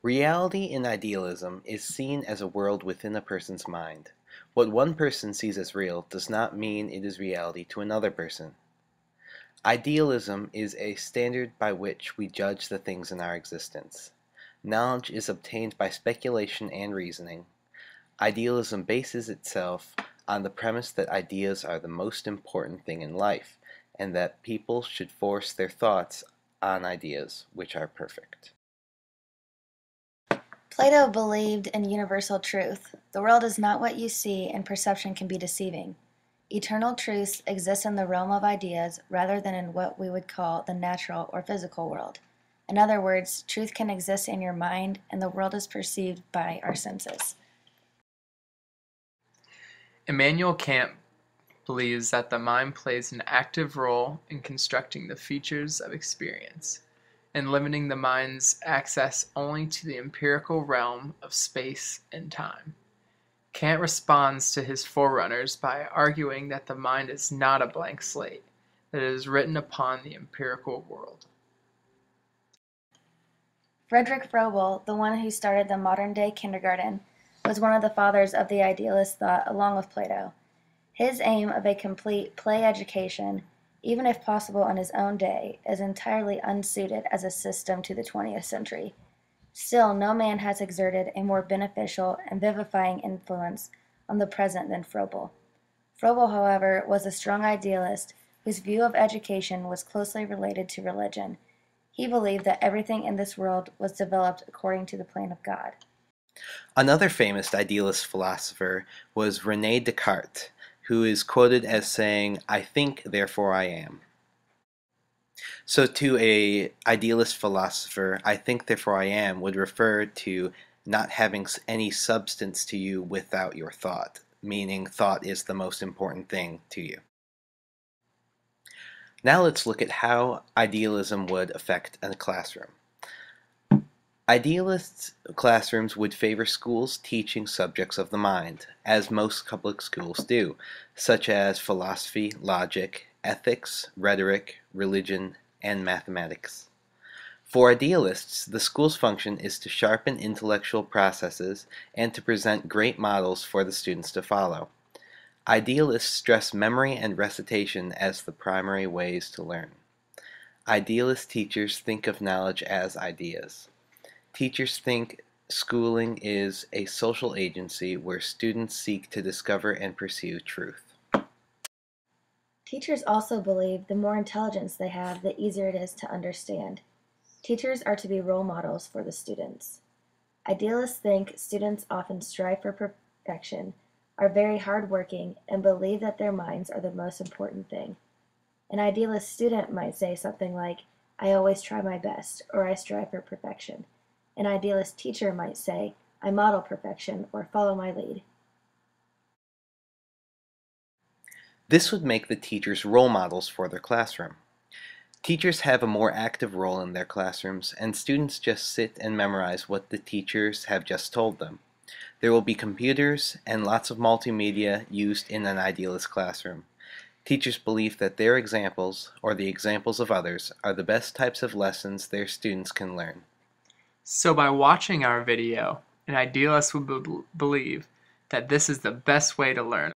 Reality in idealism is seen as a world within a person's mind. What one person sees as real does not mean it is reality to another person. Idealism is a standard by which we judge the things in our existence. Knowledge is obtained by speculation and reasoning. Idealism bases itself on the premise that ideas are the most important thing in life, and that people should force their thoughts on ideas which are perfect. Plato believed in universal truth. The world is not what you see, and perception can be deceiving. Eternal truths exist in the realm of ideas rather than in what we would call the natural or physical world. In other words, truth can exist in your mind, and the world is perceived by our senses. Immanuel Kant believes that the mind plays an active role in constructing the features of experience, and limiting the mind's access only to the empirical realm of space and time. Kant responds to his forerunners by arguing that the mind is not a blank slate, that it is written upon the empirical world. Friedrich Froebel, the one who started the modern-day kindergarten, was one of the fathers of the idealist thought along with Plato. His aim of a complete play education, even if possible in his own day, is entirely unsuited as a system to the 20th century. Still, no man has exerted a more beneficial and vivifying influence on the present than Froebel. Froebel, however, was a strong idealist whose view of education was closely related to religion. He believed that everything in this world was developed according to the plan of God. Another famous idealist philosopher was René Descartes, who is quoted as saying, "I think, therefore I am." So to a idealist philosopher, "I think, therefore I am" would refer to not having any substance to you without your thought, meaning thought is the most important thing to you. Now let's look at how idealism would affect a classroom. Idealist classrooms would favor schools teaching subjects of the mind, as most public schools do, such as philosophy, logic, ethics, rhetoric, religion, and mathematics. For idealists, the school's function is to sharpen intellectual processes and to present great models for the students to follow. Idealists stress memory and recitation as the primary ways to learn. Idealist teachers think of knowledge as ideas. Teachers think schooling is a social agency where students seek to discover and pursue truth. Teachers also believe the more intelligence they have, the easier it is to understand. Teachers are to be role models for the students. Idealists think students often strive for perfection, are very hardworking, and believe that their minds are the most important thing. An idealist student might say something like, "I always try my best," or "I strive for perfection." An idealist teacher might say, "I model perfection," or "follow my lead." This would make the teachers role models for their classroom. Teachers have a more active role in their classrooms, and students just sit and memorize what the teachers have just told them. There will be computers and lots of multimedia used in an idealist classroom. Teachers believe that their examples, or the examples of others, are the best types of lessons their students can learn. So by watching our video, an idealist would believe that this is the best way to learn.